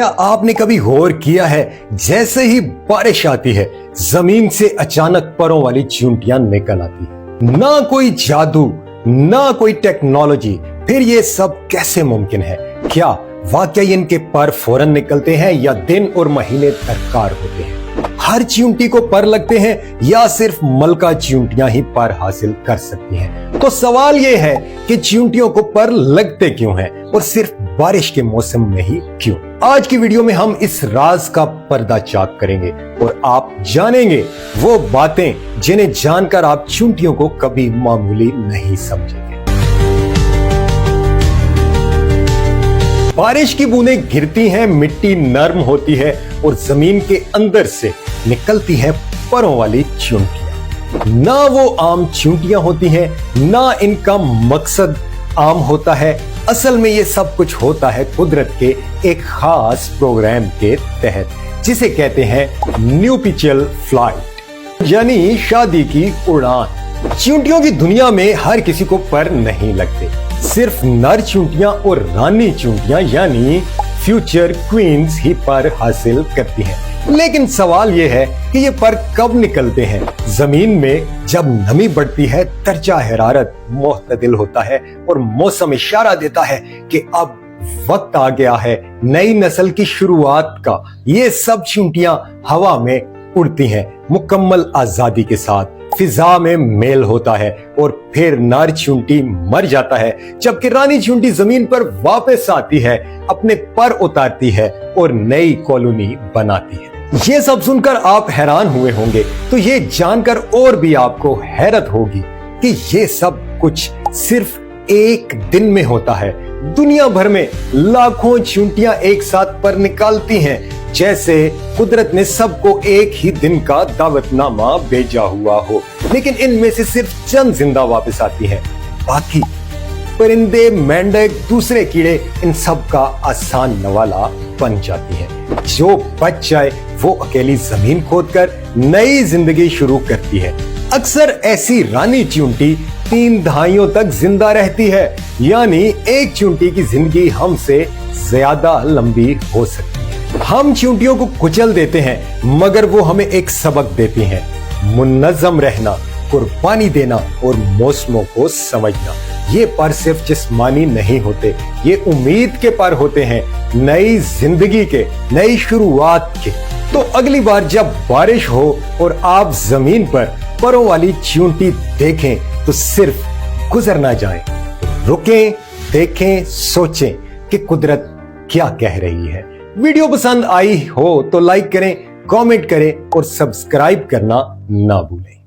क्या आपने कभी गौर किया है, जैसे ही बारिश आती है जमीन से अचानक परों वाली चींटियां निकल आती है। ना कोई जादू, ना कोई टेक्नोलॉजी, फिर ये सब कैसे मुमकिन है? क्या वाकई इनके पर फौरन निकलते हैं या दिन और महीने दरकार होते हैं? हर चींटी को पर लगते हैं या सिर्फ मलका चींटियां ही पर हासिल कर सकती हैं? तो सवाल ये है कि चींटियों को पर लगते क्यों हैं और सिर्फ बारिश के मौसम में ही क्यों? आज की वीडियो में हम इस राज का पर्दा चाक करेंगे और आप जानेंगे वो बातें जिन्हें जानकर आप चींटियों को कभी मामूली नहीं समझेंगे। बारिश की बूंदें गिरती हैं, मिट्टी नरम होती है और जमीन के अंदर से निकलती हैं परों वाली चींटियां। ना वो आम चींटियां होती हैं, ना इनका मकसद आम होता है। असल में ये सब कुछ होता है कुदरत के एक खास प्रोग्राम के तहत, जिसे कहते हैं न्यूपिशियल फ्लाइट, यानी शादी की उड़ान। चींटियों की दुनिया में हर किसी को पर नहीं लगते, सिर्फ नर चींटियां और रानी चींटियां यानी फ्यूचर क्वींस ही पर हासिल करती हैं। लेकिन सवाल यह है कि ये पर कब निकलते हैं? जमीन में जब नमी बढ़ती है, दर्जा हरारत मुअतदिल होता है और मौसम इशारा देता है कि अब वक्त आ गया है नई नस्ल की शुरुआत का। ये सब चींटियां हवा में उड़ती हैं, मुकम्मल आजादी के साथ। फिजा में मेल होता है और फिर नर चींटी मर जाता है, जबकि रानी चींटी जमीन पर वापस आती है, अपने पर उतारती है और नई कॉलोनी बनाती है। ये सब सुनकर आप हैरान हुए होंगे, तो ये जानकर और भी आपको हैरत होगी कि ये सब कुछ सिर्फ एक दिन में होता है। दुनिया भर में लाखों चींटियां एक साथ पर निकालती हैं, जैसे कुदरत ने सबको एक ही दिन का दावतनामा भेजा हुआ हो। लेकिन इनमें से सिर्फ चंद जिंदा वापस आती हैं, बाकी परिंदे, मेंढक, दूसरे कीड़े इन सब का आसान नवाला बन जाती हैं। जो बच जाए वो अकेली जमीन खोदकर नई जिंदगी शुरू करती है। अक्सर ऐसी रानी चींटी 3 दहाइयों तक जिंदा रहती है, यानी एक चींटी की जिंदगी हमसे ज्यादा लंबी हो सकती है। हम चींटियों को कुचल देते हैं, मगर वो हमें एक सबक देती हैं, मुन्नज़म रहना, कुर्बानी देना और मौसमों को समझना। ये पर सिर्फ जिस्मानी नहीं होते, ये उम्मीद के पर होते हैं, नई जिंदगी के, नई शुरुआत के। तो अगली बार जब बारिश हो और आप जमीन पर परों वाली चींटी देखें तो सिर्फ गुजर ना जाएं, रुकें, देखें, सोचें कि कुदरत क्या कह रही है। वीडियो पसंद आई हो तो लाइक करें, कमेंट करें और सब्सक्राइब करना ना भूलें।